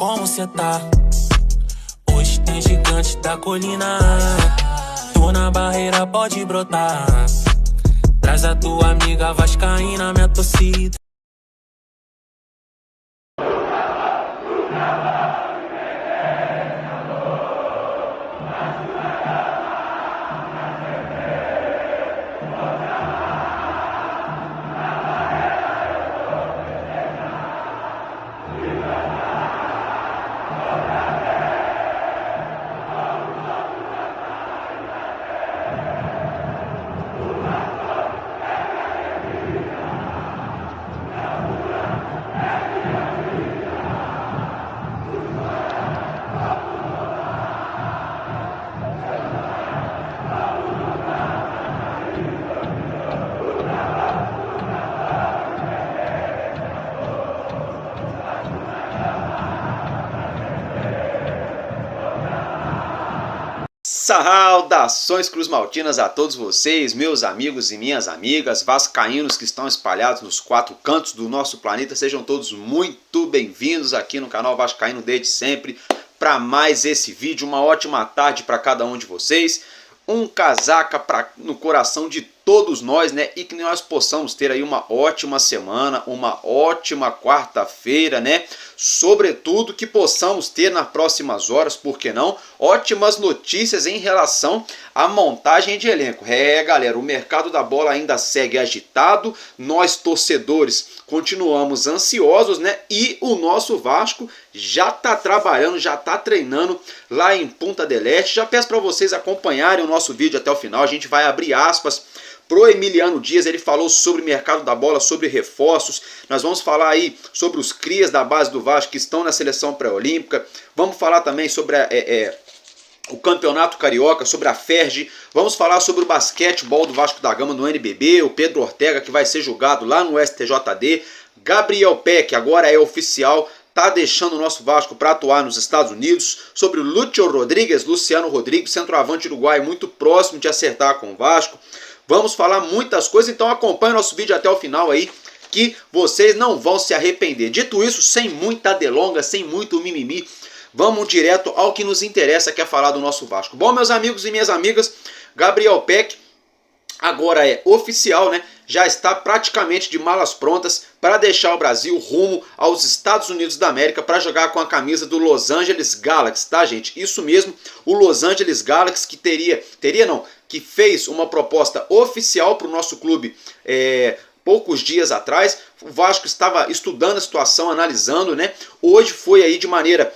como cê tá? Hoje tem gigante da colina. Tô na barreira, pode brotar. Traz a tua amiga vascaína, minha torcida. Saudações cruzmaltinas a todos vocês, meus amigos e minhas amigas, vascaínos que estão espalhados nos quatro cantos do nosso planeta. Sejam todos muito bem-vindos aqui no canal Vascaíno desde sempre para mais esse vídeo. Uma ótima tarde para cada um de vocês, um casaca no coração de todos nós, né? E que nós possamos ter aí uma ótima semana, uma ótima quarta-feira, né? Sobretudo que possamos ter nas próximas horas, por que não, ótimas notícias em relação à montagem de elenco. Galera, o mercado da bola ainda segue agitado, nós torcedores continuamos ansiosos, né? E o nosso Vasco já está trabalhando, já está treinando lá em Punta del Este. Já peço para vocês acompanharem o nosso vídeo até o final. A gente vai abrir aspas pro Emiliano Dias. Ele falou sobre o mercado da bola, sobre reforços. Nós vamos falar aí sobre os crias da base do Vasco que estão na seleção pré-olímpica. Vamos falar também sobre o Campeonato Carioca, sobre a Ferg. Vamos falar sobre o basquetebol do Vasco da Gama no NBB, o Pedro Ortega que vai ser julgado lá no STJD. Gabriel Peck agora é oficial, tá deixando o nosso Vasco para atuar nos Estados Unidos. Sobre o Luciano Rodrigues, centroavante uruguaio, muito próximo de acertar com o Vasco. Vamos falar muitas coisas, então acompanhe o nosso vídeo até o final aí, que vocês não vão se arrepender. Dito isso, sem muita delonga, sem muito mimimi, vamos direto ao que nos interessa, que é falar do nosso Vasco. Bom, meus amigos e minhas amigas, Gabriel Peck agora é oficial, né? Já está praticamente de malas prontas para deixar o Brasil rumo aos Estados Unidos da América para jogar com a camisa do Los Angeles Galaxy, tá, gente? Isso mesmo, o Los Angeles Galaxy que que fez uma proposta oficial para o nosso clube poucos dias atrás. O Vasco estava estudando a situação, analisando, né? Hoje foi aí de maneira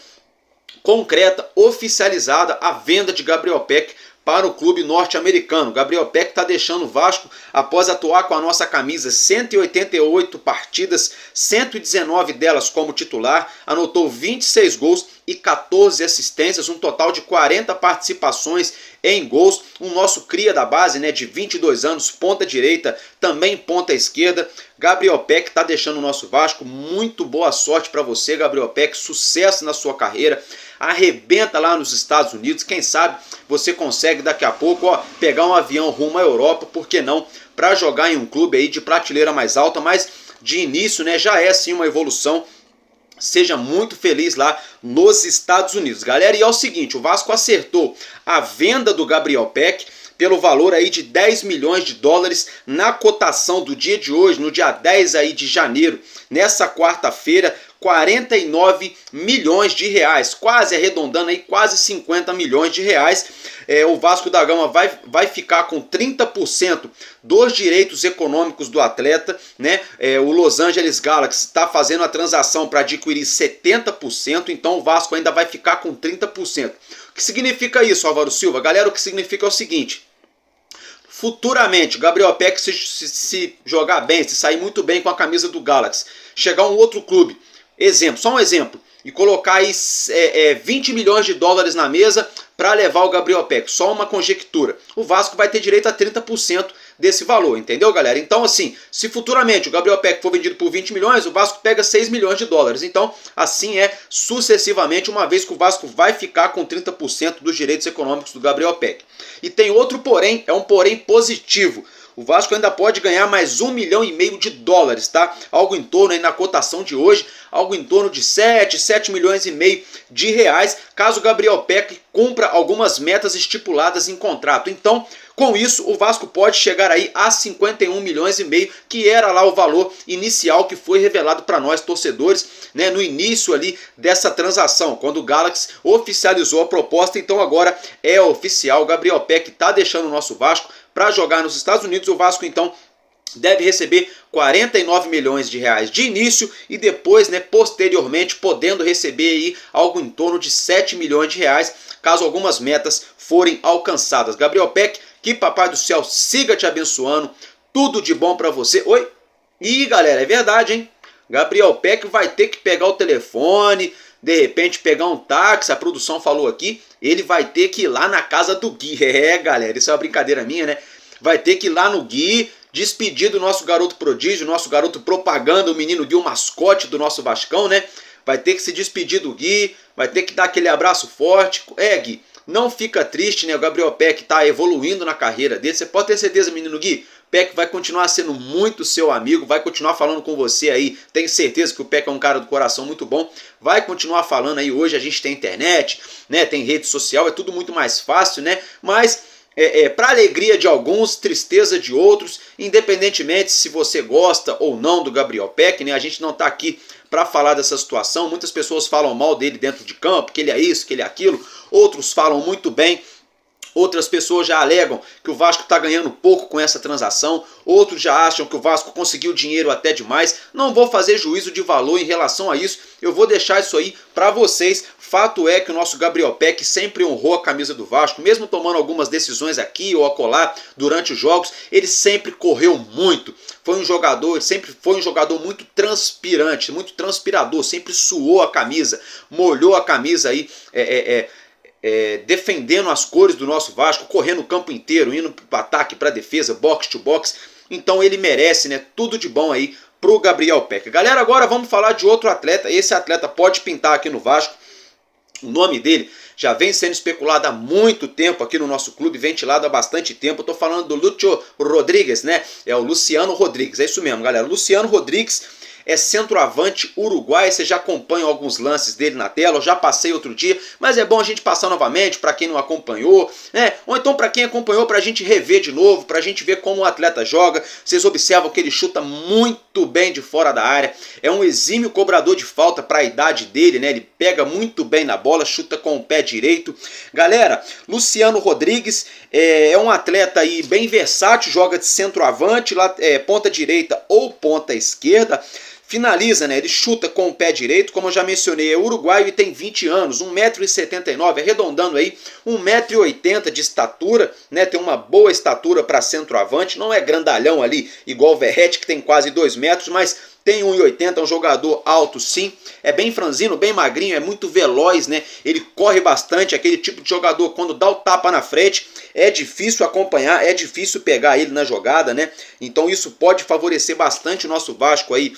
concreta, oficializada a venda de Gabriel Peck para o clube norte-americano. Gabriel Peck está deixando o Vasco após atuar com a nossa camisa 188 partidas, 119 delas como titular, anotou 26 gols e 14 assistências, um total de 40 participações em gols. O nosso cria da base, né, de 22 anos, ponta direita, também ponta esquerda. Gabriel Peck está deixando o nosso Vasco. Muito boa sorte para você, Gabriel Peck, sucesso na sua carreira. Arrebenta lá nos Estados Unidos, quem sabe você consegue daqui a pouco pegar um avião rumo à Europa, por que não, para jogar em um clube aí de prateleira mais alta, mas de início, né, já é sim uma evolução. Seja muito feliz lá nos Estados Unidos, galera. E é o seguinte, o Vasco acertou a venda do Gabriel Peck pelo valor aí de 10 milhões de dólares na cotação do dia de hoje, no dia 10 aí de janeiro, nessa quarta-feira, 49 milhões de reais, quase arredondando aí, quase 50 milhões de reais. O Vasco da Gama vai ficar com 30% dos direitos econômicos do atleta, né? O Los Angeles Galaxy está fazendo a transação para adquirir 70%, então o Vasco ainda vai ficar com 30%. O que significa isso, Álvaro Silva? Galera, o que significa é o seguinte: futuramente, o Gabriel Peck se jogar bem, se sair muito bem com a camisa do Galaxy, chegar um outro clube, só um exemplo, e colocar aí 20 milhões de dólares na mesa para levar o Gabriel Peck, só uma conjectura, o Vasco vai ter direito a 30% desse valor, entendeu, galera? Então, assim, se futuramente o Gabriel Peck for vendido por 20 milhões, o Vasco pega 6 milhões de dólares. Então, assim sucessivamente, uma vez que o Vasco vai ficar com 30% dos direitos econômicos do Gabriel Peck. E tem outro porém, é um porém positivo. o Vasco ainda pode ganhar mais $1,5 milhão, tá? Algo em torno aí na cotação de hoje, algo em torno de 7 milhões e meio de reais, caso o Gabriel Peck cumpra algumas metas estipuladas em contrato. Então, com isso, o Vasco pode chegar aí a 51 milhões e meio, que era lá o valor inicial que foi revelado para nós torcedores, né, no início ali dessa transação, quando o Galaxy oficializou a proposta. Então agora é oficial, o Gabriel Peck está deixando o nosso Vasco para jogar nos Estados Unidos. O Vasco então deve receber 49 milhões de reais de início e depois, né, posteriormente, podendo receber aí algo em torno de 7 milhões de reais, caso algumas metas forem alcançadas. Gabriel Peck, que Papai do Céu siga te abençoando, tudo de bom pra você. Oi? Ih, galera, é verdade, hein? Gabriel Peck vai ter que pegar o telefone, de repente pegar um táxi, a produção falou aqui, ele vai ter que ir lá na casa do Gui. É, galera, isso é uma brincadeira minha, né? Vai ter que ir lá no Gui, despedir do nosso garoto prodígio, nosso garoto propaganda, o menino Gui, o mascote do nosso Vascão, né? Vai ter que se despedir do Gui, vai ter que dar aquele abraço forte. É, Gui, não fica triste, né? O Gabriel Peck está evoluindo na carreira dele. Você pode ter certeza, menino Gui, Peck vai continuar sendo muito seu amigo, vai continuar falando com você aí. Tenho certeza que o Peck é um cara do coração muito bom. Vai continuar falando aí. Hoje a gente tem internet, né? Tem rede social, é tudo muito mais fácil, né? Mas para alegria de alguns, tristeza de outros, independentemente se você gosta ou não do Gabriel Peck, né? A gente não está aqui para falar dessa situação. Muitas pessoas falam mal dele dentro de campo, que ele é isso, que ele é aquilo. Outros falam muito bem. Outras pessoas já alegam que o Vasco está ganhando pouco com essa transação. Outros já acham que o Vasco conseguiu dinheiro até demais. Não vou fazer juízo de valor em relação a isso. Eu vou deixar isso aí para vocês. Fato é que o nosso Gabriel Peck sempre honrou a camisa do Vasco. Mesmo tomando algumas decisões aqui ou acolá durante os jogos, ele sempre correu muito. Sempre foi um jogador muito transpirante, muito transpirador. Sempre suou a camisa, molhou a camisa aí, defendendo as cores do nosso Vasco, correndo o campo inteiro, indo para ataque, para defesa, box to box. Então ele merece, né, tudo de bom aí pro Gabriel Peck. Galera, agora vamos falar de outro atleta. Esse atleta pode pintar aqui no Vasco. O nome dele já vem sendo especulado há muito tempo aqui no nosso clube, ventilado há bastante tempo. Eu tô falando do Lúcio Rodrigues, né? É o Luciano Rodrigues, é isso mesmo, galera. Luciano Rodrigues é centroavante uruguai. Você já acompanha alguns lances dele na tela, eu já passei outro dia, mas é bom a gente passar novamente para quem não acompanhou, né? Ou então para quem acompanhou, para a gente rever de novo, para a gente ver como o atleta joga. Vocês observam que ele chuta muito bem de fora da área, é um exímio cobrador de falta para a idade dele, né? Ele pega muito bem na bola, chuta com o pé direito. Galera, Luciano Rodrigues é um atleta aí bem versátil, joga de centroavante, ponta direita ou ponta esquerda. Finaliza, né? Ele chuta com o pé direito, como eu já mencionei, é uruguaio e tem 20 anos, 1,79 m, arredondando aí 1,80 m de estatura, né? Tem uma boa estatura para centroavante, não é grandalhão ali, igual o Verratti, que tem quase 2 metros, mas tem 1,80 m, é um jogador alto sim, é bem franzino, bem magrinho, é muito veloz, né? Ele corre bastante, aquele tipo de jogador, quando dá o tapa na frente, é difícil acompanhar, é difícil pegar ele na jogada, né? Então isso pode favorecer bastante o nosso Vasco aí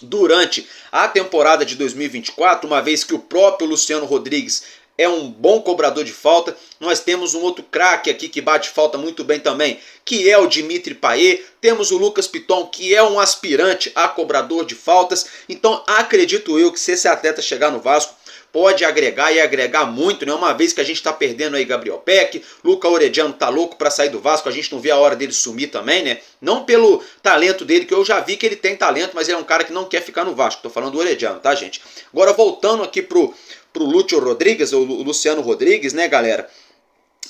durante a temporada de 2024, uma vez que o próprio Luciano Rodrigues é um bom cobrador de falta. Nós temos um outro craque aqui que bate falta muito bem também, que é o Dimitri Payet. Temos o Lucas Piton, que é um aspirante a cobrador de faltas. Então acredito eu que se esse atleta chegar no Vasco, pode agregar e agregar muito, né? Uma vez que a gente está perdendo aí Gabriel Peck, Luca Orediano tá louco para sair do Vasco, a gente não vê a hora dele sumir também, né? Não pelo talento dele, que eu já vi que ele tem talento, mas ele é um cara que não quer ficar no Vasco. Tô falando do Orediano, tá, gente? Agora voltando aqui pro Lúcio Rodrigues, ou Luciano Rodrigues, né, galera?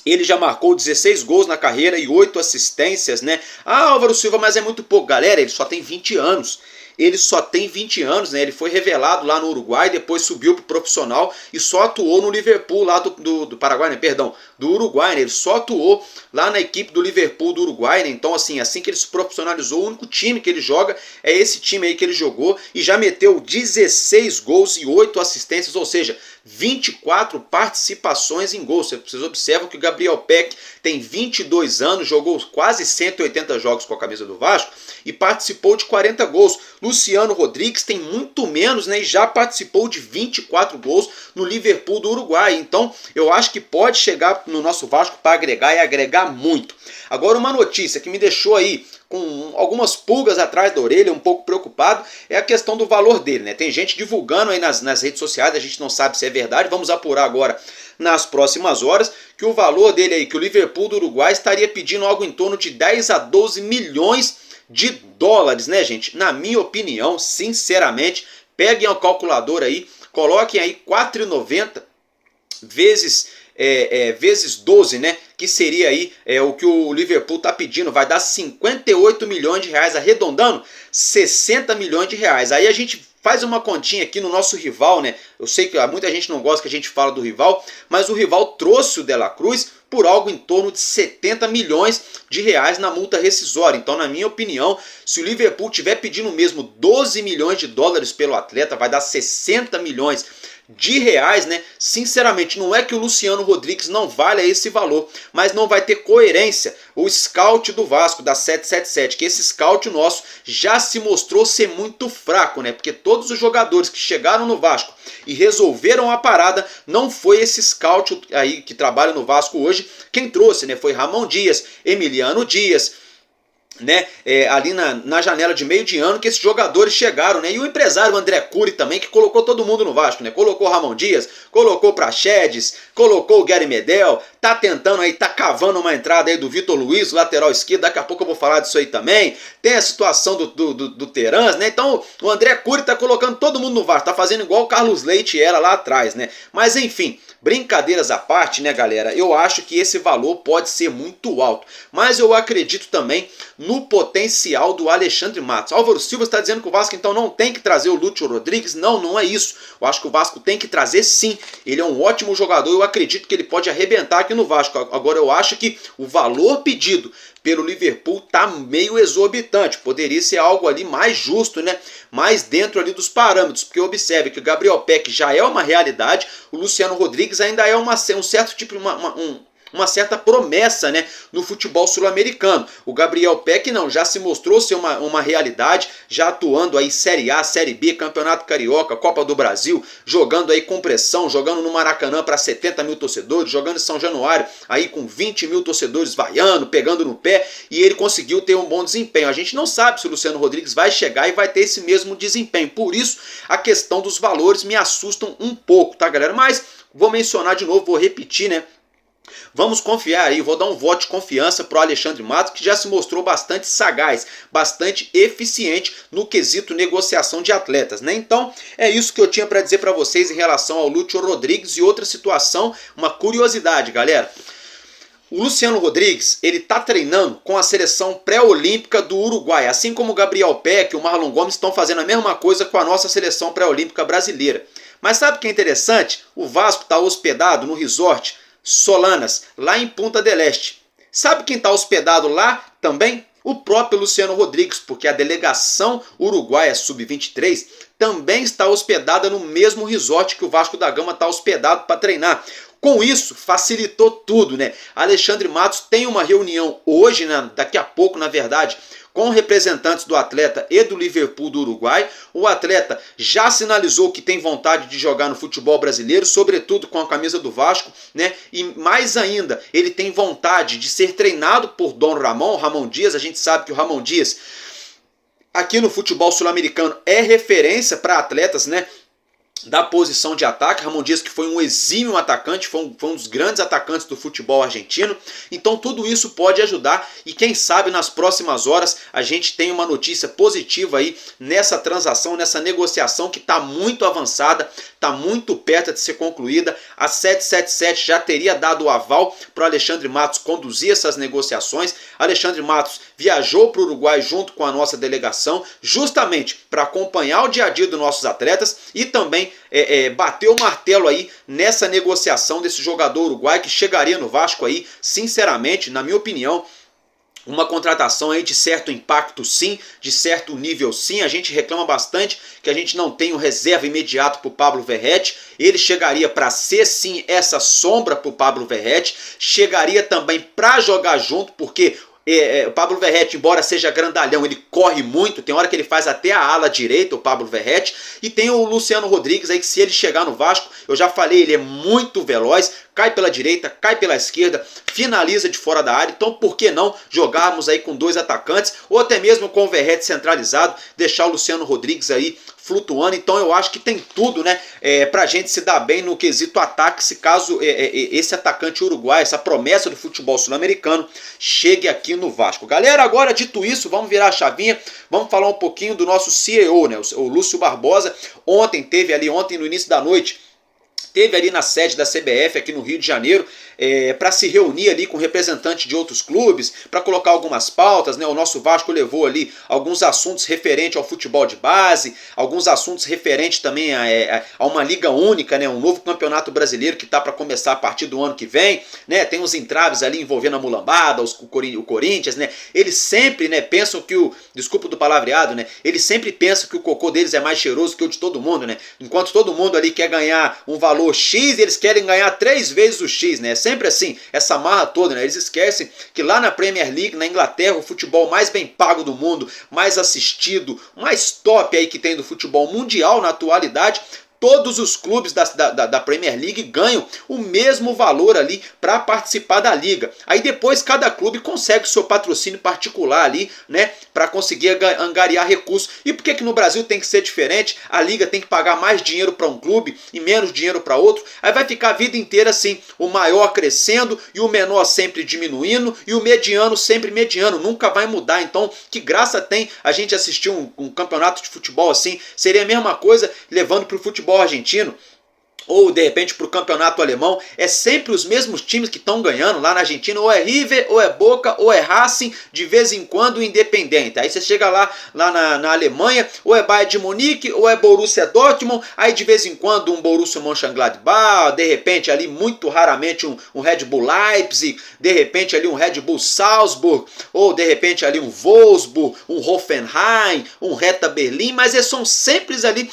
Ele já marcou 16 gols na carreira e 8 assistências, né? Ah, Álvaro Silva, mas é muito pouco. Galera, ele só tem 20 anos. Ele só tem 20 anos, né? Ele foi revelado lá no Uruguai, depois subiu para o profissional e só atuou no Liverpool lá do Paraguai, né? Perdão, do Uruguai, né? Ele só atuou lá na equipe do Liverpool do Uruguai, né? Então, assim que ele se profissionalizou, o único time que ele joga é esse time aí que ele jogou e já meteu 16 gols e 8 assistências, ou seja, 24 participações em gols. Vocês observam que o Gabriel Peck tem 22 anos, jogou quase 180 jogos com a camisa do Vasco e participou de 40 gols. Luciano Rodrigues tem muito menos, né, e já participou de 24 gols no Liverpool do Uruguai. Então eu acho que pode chegar no nosso Vasco para agregar e agregar muito. Agora, uma notícia que me deixou aí com algumas pulgas atrás da orelha, um pouco preocupado, é a questão do valor dele, né? Tem gente divulgando aí nas redes sociais, a gente não sabe se é verdade, vamos apurar agora nas próximas horas, que o valor dele aí, que o Liverpool do Uruguai estaria pedindo algo em torno de 10 a 12 milhões de dólares, né, gente? Na minha opinião, sinceramente, peguem a calculadora aí, coloquem aí 4,90 vezes 12, né? Que seria aí o que o Liverpool tá pedindo, vai dar 58 milhões de reais, arredondando 60 milhões de reais. Aí a gente faz uma continha aqui no nosso rival, né? Eu sei que muita gente não gosta que a gente fala do rival, mas o rival trouxe o De La Cruz por algo em torno de 70 milhões de reais na multa rescisória. Então, na minha opinião, se o Liverpool tiver pedindo mesmo 12 milhões de dólares pelo atleta, vai dar 60 milhões de reais, né? Sinceramente, não é que o Luciano Rodrigues não valha esse valor, mas não vai ter coerência. O scout do Vasco, da 777, que esse scout nosso já se mostrou ser muito fraco, né? Porque todos os jogadores que chegaram no Vasco e resolveram a parada, não foi esse scout aí que trabalha no Vasco hoje quem trouxe, né? Foi Ramon Dias, Emiliano Dias, né, ali na janela de meio de ano que esses jogadores chegaram, né, e o empresário André Cury também, que colocou todo mundo no Vasco, né, colocou Ramon Dias, colocou Praxedes, colocou o Gary Medel, tá tentando aí, tá cavando uma entrada aí do Vitor Luiz, lateral esquerdo, daqui a pouco eu vou falar disso aí também, tem a situação do Terans, né, então o André Cury tá colocando todo mundo no Vasco, tá fazendo igual o Carlos Leite era lá atrás, né, mas enfim, brincadeiras à parte, né, galera, eu acho que esse valor pode ser muito alto, mas eu acredito também no potencial do Alexandre Matos. Álvaro Silva está dizendo que o Vasco então não tem que trazer o Lúcio Rodrigues. Não, não é isso. Eu acho que o Vasco tem que trazer sim. Ele é um ótimo jogador, eu acredito que ele pode arrebentar aqui no Vasco. Agora eu acho que o valor pedido pelo Liverpool tá meio exorbitante. Poderia ser algo ali mais justo, né? Mais dentro ali dos parâmetros. Porque observe que o Gabriel Peck já é uma realidade, o Luciano Rodrigues ainda é um certo tipo, uma certa promessa, né, no futebol sul-americano. O Gabriel Peck não, já se mostrou ser uma realidade, já atuando aí Série A, Série B, Campeonato Carioca, Copa do Brasil, jogando aí com pressão, jogando no Maracanã para 70 mil torcedores, jogando em São Januário aí com 20 mil torcedores vaiando, pegando no pé, e ele conseguiu ter um bom desempenho. A gente não sabe se o Luciano Rodrigues vai chegar e vai ter esse mesmo desempenho, por isso a questão dos valores me assustam um pouco, tá, galera? Mas vou mencionar de novo, vou repetir, né? Vamos confiar aí, vou dar um voto de confiança para o Alexandre Matos, que já se mostrou bastante sagaz, bastante eficiente no quesito negociação de atletas, né? Então, é isso que eu tinha para dizer para vocês em relação ao Lúcio Rodrigues. E outra situação, uma curiosidade, galera. O Luciano Rodrigues, ele tá treinando com a seleção pré-olímpica do Uruguai, assim como o Gabriel Peck e o Marlon Gomes estão fazendo a mesma coisa com a nossa seleção pré-olímpica brasileira. Mas sabe o que é interessante? O Vasco está hospedado no resort Solanas, lá em Punta del Este. Sabe quem está hospedado lá também? O próprio Luciano Rodrigues, porque a delegação uruguaia sub-23 também está hospedada no mesmo resort que o Vasco da Gama está hospedado para treinar. Com isso, facilitou tudo, né? Alexandre Matos tem uma reunião hoje, né, daqui a pouco, na verdade, com representantes do atleta e do Liverpool do Uruguai. O atleta já sinalizou que tem vontade de jogar no futebol brasileiro, sobretudo com a camisa do Vasco, né? E mais ainda, ele tem vontade de ser treinado por Dom Ramon Dias. A gente sabe que o Ramon Dias, aqui no futebol sul-americano, é referência para atletas, né, da posição de ataque. Ramon Dias, que foi um exímio atacante, foi um dos grandes atacantes do futebol argentino. Então tudo isso pode ajudar e quem sabe nas próximas horas a gente tem uma notícia positiva aí nessa transação, nessa negociação que está muito avançada, está muito perto de ser concluída. A 777 já teria dado o aval para o Alexandre Matos conduzir essas negociações. Alexandre Matos viajou para o Uruguai junto com a nossa delegação, justamente para acompanhar o dia a dia dos nossos atletas e também bateu o martelo aí nessa negociação desse jogador uruguai que chegaria no Vasco aí, sinceramente, na minha opinião, uma contratação aí de certo impacto sim, de certo nível sim. A gente reclama bastante que a gente não tem um reserva imediato para o Pablo Verratti. Ele chegaria para ser sim essa sombra para o Pablo Verratti, chegaria também para jogar junto, porque o Pablo Verratti, embora seja grandalhão, ele corre muito, tem hora que ele faz até a ala direita, o Pablo Verratti, e tem o Luciano Rodrigues aí que se ele chegar no Vasco, eu já falei, ele é muito veloz, cai pela direita, cai pela esquerda, finaliza de fora da área. Então por que não jogarmos aí com 2 atacantes, ou até mesmo com o Verratti centralizado, deixar o Luciano Rodrigues aí flutuando? Então eu acho que tem tudo, né, pra gente se dar bem no quesito ataque, se caso esse atacante uruguaio, essa promessa do futebol sul-americano, chegue aqui no Vasco. Galera, agora dito isso, vamos virar a chavinha, vamos falar um pouquinho do nosso CEO, né, o Lúcio Barbosa. Ontem no início da noite, teve ali na sede da CBF aqui no Rio de Janeiro, para se reunir ali com representantes de outros clubes, para colocar algumas pautas, né? O nosso Vasco levou ali alguns assuntos referentes ao futebol de base, alguns assuntos referentes também a uma liga única, né? Um novo campeonato brasileiro que está para começar a partir do ano que vem, né? Tem uns entraves ali envolvendo a mulambada, o Corinthians, né? Eles sempre, né, pensam que desculpa do palavreado, né? Eles sempre pensam que o cocô deles é mais cheiroso que o de todo mundo, né? Enquanto todo mundo ali quer ganhar um valor X, eles querem ganhar 3 vezes o X, né? Sempre assim, essa marra toda, né? Eles esquecem que lá na Premier League, na Inglaterra, o futebol mais bem pago do mundo, mais assistido, mais top aí que tem do futebol mundial na atualidade, todos os clubes da Premier League ganham o mesmo valor ali para participar da liga. Aí depois cada clube consegue o seu patrocínio particular ali, né, para conseguir angariar recursos. E por que no Brasil tem que ser diferente? A liga tem que pagar mais dinheiro para um clube e menos dinheiro para outro. Aí vai ficar a vida inteira assim, o maior crescendo e o menor sempre diminuindo e o mediano sempre mediano. Nunca vai mudar. Então, que graça tem a gente assistir um campeonato de futebol assim? Seria a mesma coisa levando para o futebol argentino, ou de repente para o campeonato alemão, é sempre os mesmos times que estão ganhando lá na Argentina, ou é River, ou é Boca, ou é Racing, de vez em quando o Independente. Aí você chega lá na Alemanha, ou é Bayern de Munique, ou é Borussia Dortmund, aí de vez em quando um Borussia Mönchengladbach, de repente ali muito raramente um Red Bull Leipzig, de repente ali um Red Bull Salzburg, ou de repente ali um Wolfsburg, um Hoffenheim, um Hertha Berlim, mas são sempre ali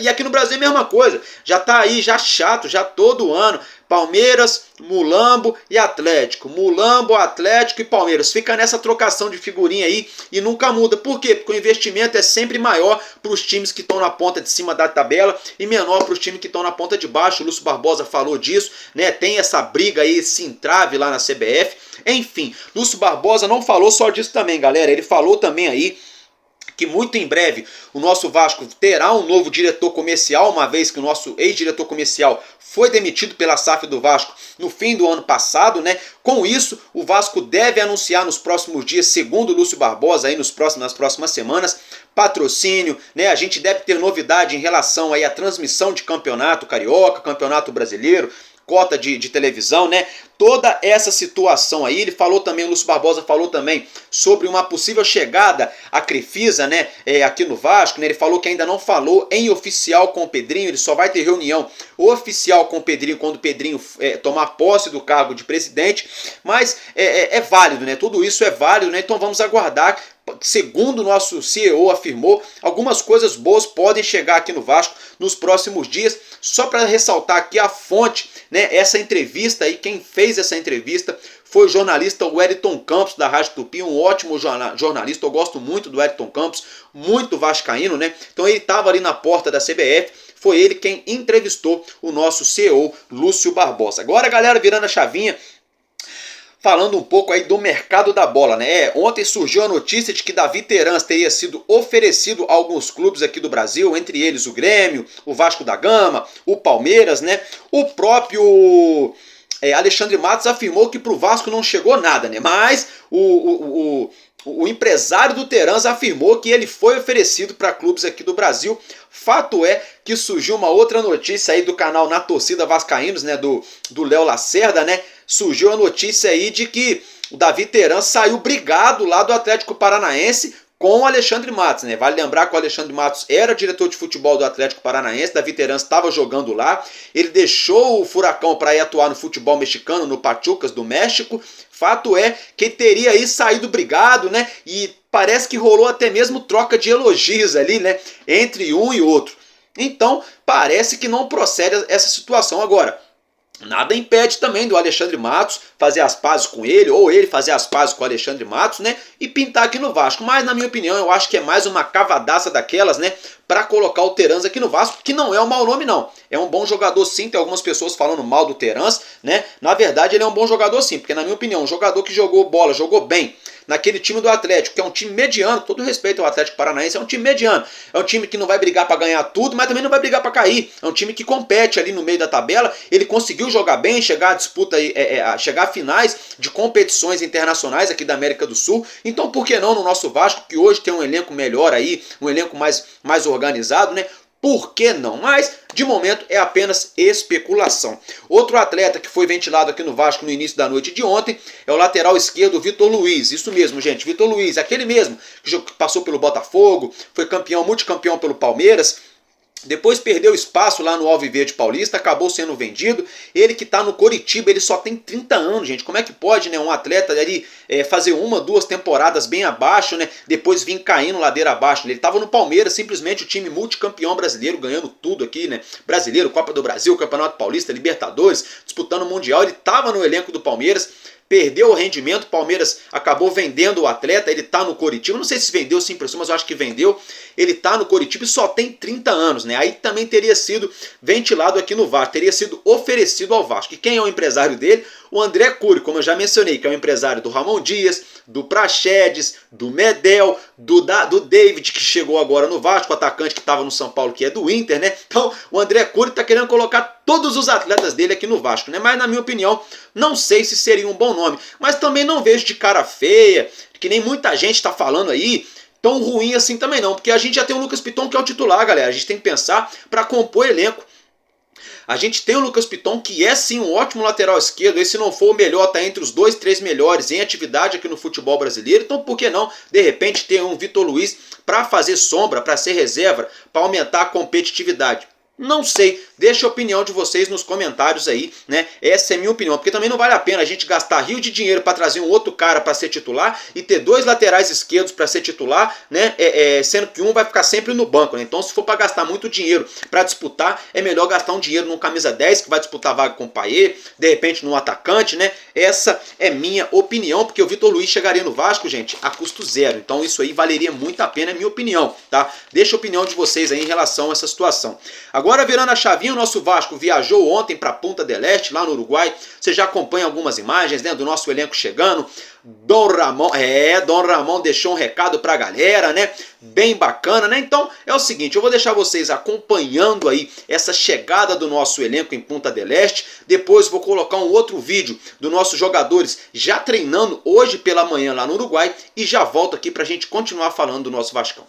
e aqui no Brasil é a mesma coisa, já tá aí, já chato, já todo ano, Palmeiras, Mulambo e Atlético, Mulambo, Atlético e Palmeiras, fica nessa trocação de figurinha aí e nunca muda. Por quê? Porque o investimento é sempre maior para os times que estão na ponta de cima da tabela e menor para os times que estão na ponta de baixo. O Lúcio Barbosa falou disso, né? Tem essa briga aí, esse entrave lá na CBF. Enfim, Lúcio Barbosa não falou só disso também, galera, ele falou também aí que muito em breve o nosso Vasco terá um novo diretor comercial, uma vez que o nosso ex-diretor comercial foi demitido pela SAF do Vasco no fim do ano passado, né? Com isso, o Vasco deve anunciar nos próximos dias, segundo o Lúcio Barbosa, aí nas próximas semanas, patrocínio, né? A gente deve ter novidade em relação aí à transmissão de campeonato carioca, campeonato brasileiro, cota de televisão, né? Toda essa situação aí, ele falou também, o Lúcio Barbosa falou também sobre uma possível chegada à Crefisa, né, aqui no Vasco, né? Ele falou que ainda não falou em oficial com o Pedrinho, ele só vai ter reunião oficial com o Pedrinho quando o Pedrinho tomar posse do cargo de presidente, mas é válido, né? Tudo isso é válido, né? Então vamos aguardar. Segundo o nosso CEO afirmou, algumas coisas boas podem chegar aqui no Vasco nos próximos dias. Só para ressaltar aqui a fonte, né, essa entrevista aí, quem fez essa entrevista foi o jornalista Wellington Campos, da Rádio Tupi, um ótimo jornalista, eu gosto muito do Wellington Campos, muito vascaíno, né? Então ele estava ali na porta da CBF, foi ele quem entrevistou o nosso CEO, Lúcio Barbosa. Agora, galera, virando a chavinha, falando um pouco aí do mercado da bola, né? Ontem surgiu a notícia de que Davi Terans teria sido oferecido a alguns clubes aqui do Brasil, entre eles o Grêmio, o Vasco da Gama, o Palmeiras, né? O próprio Alexandre Matos afirmou que para o Vasco não chegou nada, né? Mas o empresário do Terans afirmou que ele foi oferecido para clubes aqui do Brasil. Fato é que surgiu uma outra notícia aí do canal Na Torcida Vascaínos, né? Do Léo Lacerda, né? Surgiu a notícia aí de que o Davi Terans saiu brigado lá do Atlético Paranaense com o Alexandre Matos, né? Vale lembrar que o Alexandre Matos era diretor de futebol do Atlético Paranaense, Davi Terans estava jogando lá, ele deixou o Furacão para ir atuar no futebol mexicano, no Pachucas do México. Fato é que ele teria aí saído brigado, né? E parece que rolou até mesmo troca de elogios ali, né? Entre um e outro. Então, parece que não procede essa situação. Agora, nada impede também do Alexandre Matos fazer as pazes com ele, ou ele fazer as pazes com o Alexandre Matos, né? E pintar aqui no Vasco. Mas, na minha opinião, eu acho que é mais uma cavadaça daquelas, né? Para colocar o Terans aqui no Vasco, que não é um mau nome, não. É um bom jogador, sim. Tem algumas pessoas falando mal do Terans, né? Na verdade, ele é um bom jogador, sim. Porque, na minha opinião, um jogador que jogou bola, jogou bem naquele time do Atlético, que é um time mediano, todo respeito ao Atlético Paranaense, é um time mediano. É um time que não vai brigar para ganhar tudo, mas também não vai brigar para cair. É um time que compete ali no meio da tabela. Ele conseguiu jogar bem, chegar a disputa, chegar a finais de competições internacionais aqui da América do Sul. Então, por que não no nosso Vasco, que hoje tem um elenco melhor aí, um elenco mais organizado, né? Por que não? Mas, de momento, é apenas especulação. Outro atleta que foi ventilado aqui no Vasco no início da noite de ontem é o lateral esquerdo Vitor Luiz. Isso mesmo, gente. Vitor Luiz, aquele mesmo que passou pelo Botafogo, foi campeão, multicampeão pelo Palmeiras. Depois perdeu espaço lá no Alviverde Paulista, acabou sendo vendido. Ele que está no Coritiba, ele só tem 30 anos, gente. Como é que pode, né, um atleta ali fazer 1, 2 temporadas bem abaixo, né? Depois vir caindo ladeira abaixo. Ele estava no Palmeiras, simplesmente o time multicampeão brasileiro, ganhando tudo aqui, né? Brasileiro, Copa do Brasil, Campeonato Paulista, Libertadores, disputando o Mundial. Ele estava no elenco do Palmeiras. Perdeu o rendimento, o Palmeiras acabou vendendo o atleta, ele tá no Coritiba, não sei se vendeu, se impressou, mas eu acho que vendeu. Ele tá no Coritiba e só tem 30 anos, né? Aí também teria sido ventilado aqui no Vasco, teria sido oferecido ao Vasco. E quem é o empresário dele? O André Cury, como eu já mencionei, que é o empresário do Ramon Dias, do Praxedes, do Medel, do David, que chegou agora no Vasco, o atacante que estava no São Paulo, que é do Inter, né? Então, o André Cury tá querendo colocar todos os atletas dele aqui no Vasco, né? Mas, na minha opinião, não sei se seria um bom nome. Mas também não vejo de cara feia, que nem muita gente está falando aí, tão ruim assim também não. Porque a gente já tem o Lucas Piton, que é o titular, galera. A gente tem que pensar para compor elenco. A gente tem o Lucas Piton, que é sim um ótimo lateral esquerdo. E se não for o melhor, tá entre os 2, 3 melhores em atividade aqui no futebol brasileiro. Então por que não, de repente, ter um Vitor Luiz para fazer sombra, para ser reserva, para aumentar a competitividade? Não sei, deixa a opinião de vocês nos comentários aí, né? Essa é a minha opinião, porque também não vale a pena a gente gastar rio de dinheiro para trazer um outro cara para ser titular e ter 2 laterais esquerdos para ser titular, né? Sendo que um vai ficar sempre no banco, né? Então, se for para gastar muito dinheiro para disputar, é melhor gastar um dinheiro num camisa 10 que vai disputar vaga com o Payet, de repente num atacante, né? Essa é minha opinião, porque o Vitor Luiz chegaria no Vasco, gente, a custo zero. Então, isso aí valeria muito a pena, é minha opinião, tá? Deixa a opinião de vocês aí em relação a essa situação. Agora, virando a chavinha, o nosso Vasco viajou ontem para Punta del Este, lá no Uruguai. Você já acompanha algumas imagens, né, do nosso elenco chegando. Dom Ramon deixou um recado para a galera, né? Bem bacana, né? Então, é o seguinte, eu vou deixar vocês acompanhando aí essa chegada do nosso elenco em Punta del Este. Depois vou colocar um outro vídeo dos nossos jogadores já treinando hoje pela manhã lá no Uruguai. E já volto aqui para a gente continuar falando do nosso Vascão.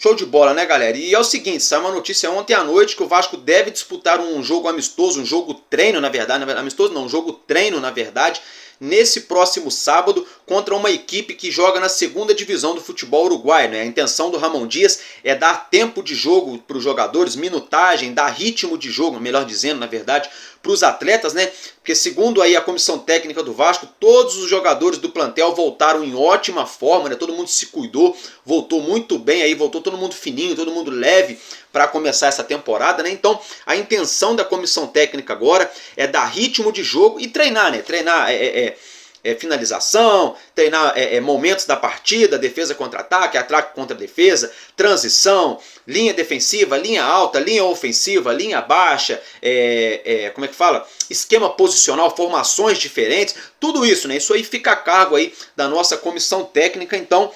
Show de bola, né, galera? E é o seguinte, saiu uma notícia ontem à noite que o Vasco deve disputar um jogo amistoso, um jogo treino, na verdade, amistoso não, um jogo treino, na verdade, nesse próximo sábado contra uma equipe que joga na segunda divisão do futebol uruguaio, né? A intenção do Ramon Dias é dar tempo de jogo para os jogadores, minutagem, dar ritmo de jogo, melhor dizendo, na verdade, para os atletas, né? Porque segundo aí a comissão técnica do Vasco, todos os jogadores do plantel voltaram em ótima forma, né? Todo mundo se cuidou, voltou muito bem aí, voltou todo mundo fininho, todo mundo leve para começar essa temporada, né? Então, a intenção da comissão técnica agora é dar ritmo de jogo e treinar, né? Treinar finalização, treinar momentos da partida, defesa contra-ataque, ataque contra defesa, transição, linha defensiva, linha alta, linha ofensiva, linha baixa, como é que fala? Esquema posicional, formações diferentes, tudo isso, né? Isso aí fica a cargo aí da nossa comissão técnica, então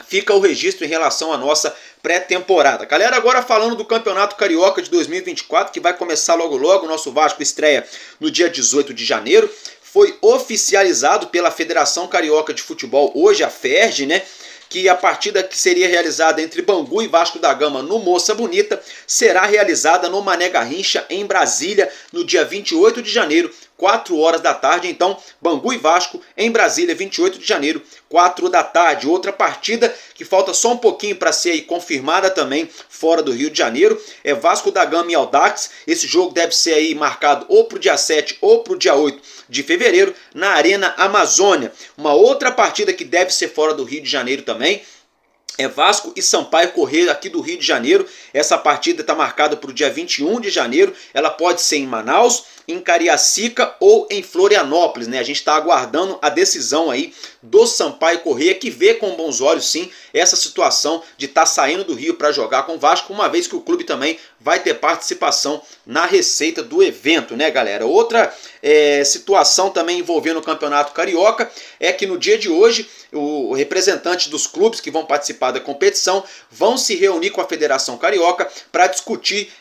fica o registro em relação à nossa pré-temporada. Galera, agora falando do Campeonato Carioca de 2024, que vai começar logo logo, o nosso Vasco estreia no dia 18 de janeiro, foi oficializado pela Federação Carioca de Futebol, hoje a FERJ, né? Que a partida que seria realizada entre Bangu e Vasco da Gama no Moça Bonita será realizada no Mané Garrincha, em Brasília, no dia 28 de janeiro, 4 horas da tarde. Então, Bangu e Vasco em Brasília, 28 de janeiro, 4 da tarde. Outra partida que falta só um pouquinho para ser aí confirmada também fora do Rio de Janeiro é Vasco da Gama e Audax. Esse jogo deve ser aí marcado ou para o dia 7 ou para o dia 8 de fevereiro na Arena Amazônia. Uma outra partida que deve ser fora do Rio de Janeiro também é Vasco e Sampaio Corrêa aqui do Rio de Janeiro. Essa partida está marcada para o dia 21 de janeiro. Ela pode ser em Manaus, em Cariacica ou em Florianópolis, né? A gente está aguardando a decisão aí do Sampaio Corrêa, que vê com bons olhos sim essa situação de estar saindo do Rio para jogar com o Vasco, uma vez que o clube também vai ter participação na receita do evento, né, galera? Outra situação também envolvendo o Campeonato Carioca é que no dia de hoje o representante dos clubes que vão participar da competição vão se reunir com a Federação Carioca para discutir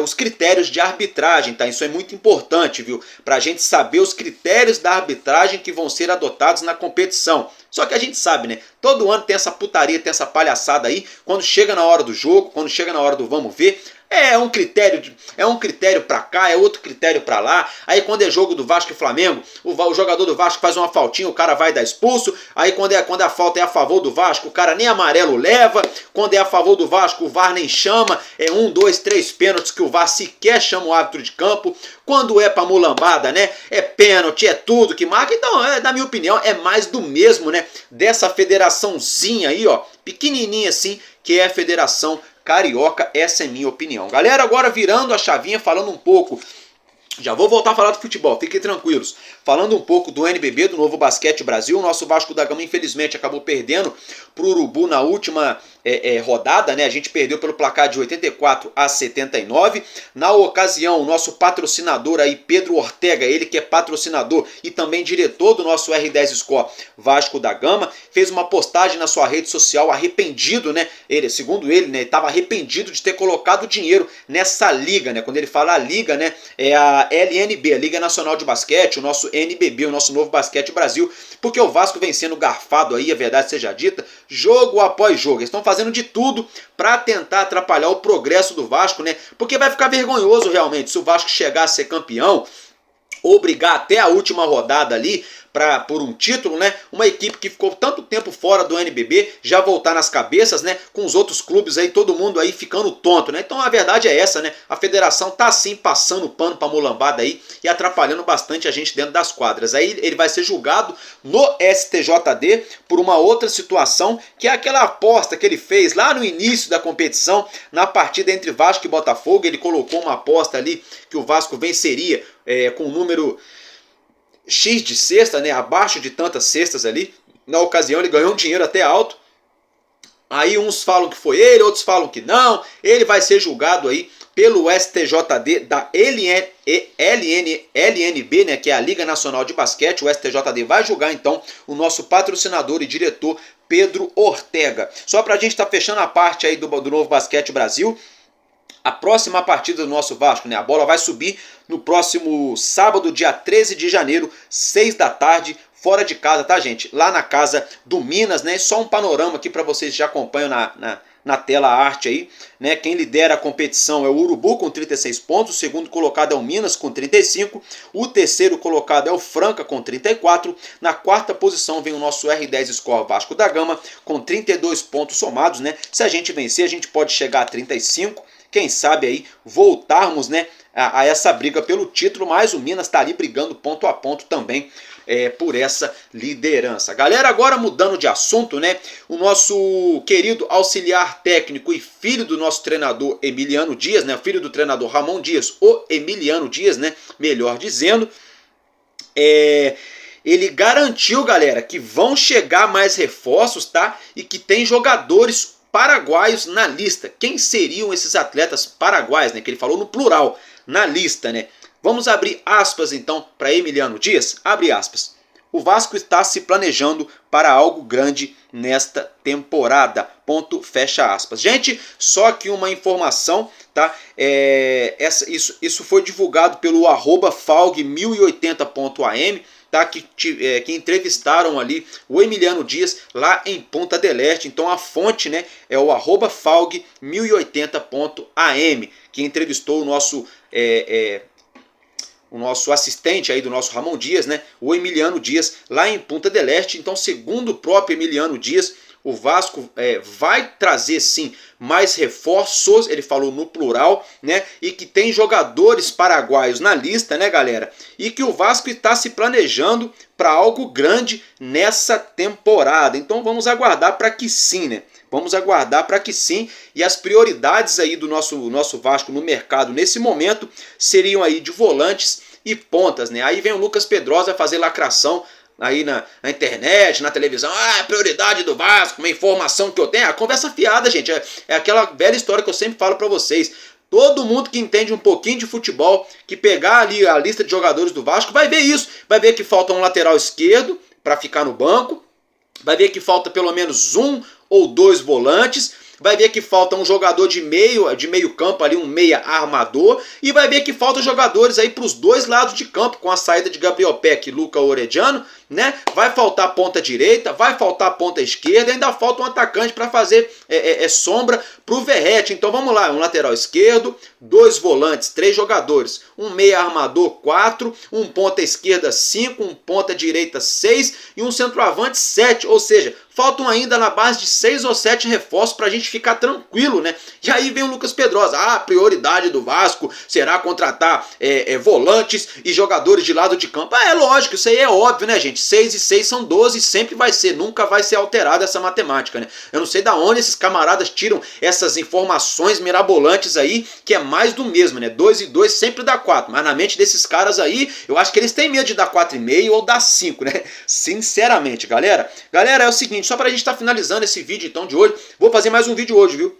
os critérios de arbitragem, tá? Isso é muito importante, viu? Para a gente saber os critérios da arbitragem que vão ser adotados na competição. Só que a gente sabe, né? Todo ano tem essa putaria, tem essa palhaçada aí. Quando chega na hora do jogo, quando chega na hora do vamos ver, é um critério para cá, é outro critério para lá. Aí quando é jogo do Vasco e Flamengo, o jogador do Vasco faz uma faltinha, o cara vai dar expulso. Aí quando a falta é a favor do Vasco, o cara nem amarelo leva. Quando é a favor do Vasco, o VAR nem chama. É 1, 2, 3 pênaltis que o VAR sequer chama o árbitro de campo. Quando é pra mulambada, né? É pênalti, é tudo que marca. Então, na minha opinião, é mais do mesmo, né? Dessa federaçãozinha aí, ó, pequenininha assim, que é a Federação Carioca. Essa é minha opinião. Galera, agora virando a chavinha, falando um pouco, já vou voltar a falar do futebol, fiquem tranquilos. Falando um pouco do NBB, do Novo Basquete Brasil, o nosso Vasco da Gama infelizmente acabou perdendo para o Urubu na última rodada, né? A gente perdeu pelo placar de 84-79. Na ocasião, o nosso patrocinador aí, Pedro Ortega, ele que é patrocinador e também diretor do nosso R10 Score Vasco da Gama, fez uma postagem na sua rede social arrependido, né? Segundo ele, né, estava arrependido de ter colocado dinheiro nessa liga, né? Quando ele fala a liga, né, é a LNB, a Liga Nacional de Basquete, o nosso NBB, o nosso Novo Basquete Brasil, porque o Vasco vem sendo garfado aí, a verdade seja dita, jogo após jogo. Eles estão fazendo de tudo para tentar atrapalhar o progresso do Vasco, né? Porque vai ficar vergonhoso realmente se o Vasco chegar a ser campeão ou brigar até a última rodada ali por um título, né? Uma equipe que ficou tanto tempo fora do NBB já voltar nas cabeças, né? Com os outros clubes aí, todo mundo aí ficando tonto, né? Então a verdade é essa, né? A federação tá sim passando pano pra mulambada aí e atrapalhando bastante a gente dentro das quadras. Aí ele vai ser julgado no STJD por uma outra situação, que é aquela aposta que ele fez lá no início da competição, na partida entre Vasco e Botafogo. Ele colocou uma aposta ali que o Vasco venceria com um número X de cesta, né, abaixo de tantas cestas ali. Na ocasião ele ganhou um dinheiro até alto. Aí uns falam que foi ele, outros falam que não. Ele vai ser julgado aí pelo STJD da LNB, né, que é a Liga Nacional de Basquete. O STJD vai julgar então o nosso patrocinador e diretor Pedro Ortega. Só pra gente estar fechando a parte aí do Novo Basquete Brasil, a próxima partida do nosso Vasco, né? A bola vai subir no próximo sábado, dia 13 de janeiro, 6 da tarde, fora de casa, tá, gente? Lá na casa do Minas, né? Só um panorama aqui para vocês já acompanham na tela a arte aí, né? Quem lidera a competição é o Urubu com 36 pontos, o segundo colocado é o Minas com 35, o terceiro colocado é o Franca com 34, na quarta posição vem o nosso R10 Score Vasco da Gama com 32 pontos somados, né? Se a gente vencer, a gente pode chegar a 35, quem sabe aí voltarmos, né, a essa briga pelo título, mas o Minas está ali brigando ponto a ponto também por essa liderança. Galera, agora mudando de assunto, né, o nosso querido auxiliar técnico e filho do nosso treinador Emiliano Dias, né, filho do treinador Ramon Dias, o Emiliano Dias, né, melhor dizendo, ele garantiu, galera, que vão chegar mais reforços, tá, e que tem jogadores paraguaios na lista. Quem seriam esses atletas paraguaios, né? Que ele falou no plural, na lista, né? Vamos abrir aspas então para Emiliano Dias. Abre aspas. O Vasco está se planejando para algo grande nesta temporada. Ponto, fecha aspas. Gente, só aqui uma informação, tá? Isso foi divulgado pelo @falg1080.am. Tá, que entrevistaram ali o Emiliano Dias lá em Punta del Este. Então a fonte, né, é o @falg1080.am, que entrevistou o nosso assistente aí do nosso Ramon Dias, né, o Emiliano Dias, lá em Punta del Este. Então, segundo o próprio Emiliano Dias, o Vasco vai trazer sim mais reforços, ele falou no plural, né? E que tem jogadores paraguaios na lista, né, galera? E que o Vasco está se planejando para algo grande nessa temporada. Então vamos aguardar para que sim, né? Vamos aguardar para que sim. E as prioridades aí do nosso Vasco no mercado nesse momento seriam aí de volantes e pontas, né? Aí vem o Lucas Pedrosa fazer lacração aí na internet, na televisão, prioridade do Vasco, uma informação que eu tenho, conversa fiada, gente, é aquela velha história que eu sempre falo para vocês. Todo mundo que entende um pouquinho de futebol, que pegar ali a lista de jogadores do Vasco, vai ver isso, vai ver que falta um lateral esquerdo para ficar no banco, vai ver que falta pelo menos 1 ou 2 volantes, vai ver que falta um jogador de meio campo ali, um meia armador, e vai ver que falta jogadores aí para os dois lados de campo, com a saída de Gabriel Peck e Luca Orediano, né? Vai faltar ponta direita, vai faltar ponta esquerda, ainda falta um atacante para fazer sombra para o Verratti. Então vamos lá, um lateral esquerdo, 2 volantes, 3 jogadores, um meia armador 4, um ponta esquerda 5, um ponta direita 6 e um centroavante 7, ou seja, faltam ainda na base de 6 ou 7 reforços para a gente ficar tranquilo, né? E aí vem o Lucas Pedrosa, a prioridade do Vasco será contratar volantes e jogadores de lado de campo. É lógico, isso aí é óbvio, né, gente? 6 e 6 são 12, sempre vai ser, nunca vai ser alterada essa matemática, né? Eu não sei da onde esses camaradas tiram essas informações mirabolantes aí, que é mais do mesmo, né? 2 e 2 sempre dá 4, mas na mente desses caras aí, eu acho que eles têm medo de dar 4,5 ou dar 5, né? Sinceramente, galera. Galera, é o seguinte, só pra gente estar finalizando esse vídeo então de hoje, vou fazer mais um vídeo hoje, viu?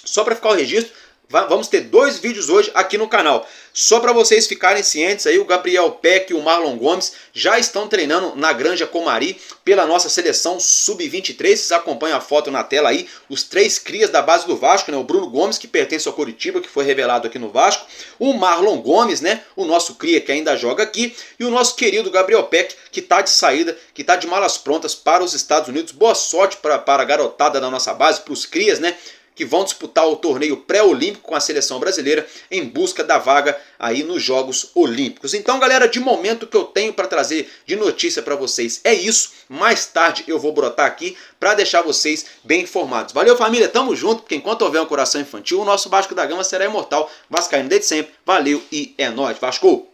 Só pra ficar o registro, vamos ter 2 vídeos hoje aqui no canal. Só para vocês ficarem cientes aí, o Gabriel Peck e o Marlon Gomes já estão treinando na Granja Comari pela nossa seleção Sub-23. Vocês acompanham a foto na tela aí, os 3 crias da base do Vasco, né? O Bruno Gomes, que pertence ao Coritiba, que foi revelado aqui no Vasco. O Marlon Gomes, né? O nosso cria que ainda joga aqui. E o nosso querido Gabriel Peck, que está de saída, que está de malas prontas para os Estados Unidos. Boa sorte para a garotada da nossa base, para os crias, né? Que vão disputar o torneio pré-olímpico com a seleção brasileira em busca da vaga aí nos Jogos Olímpicos. Então, galera, de momento que eu tenho para trazer de notícia para vocês é isso. Mais tarde eu vou brotar aqui para deixar vocês bem informados. Valeu, família, tamo junto, porque enquanto houver um coração infantil, o nosso Vasco da Gama será imortal. Vascaíno desde sempre. Valeu e é nóis, Vasco!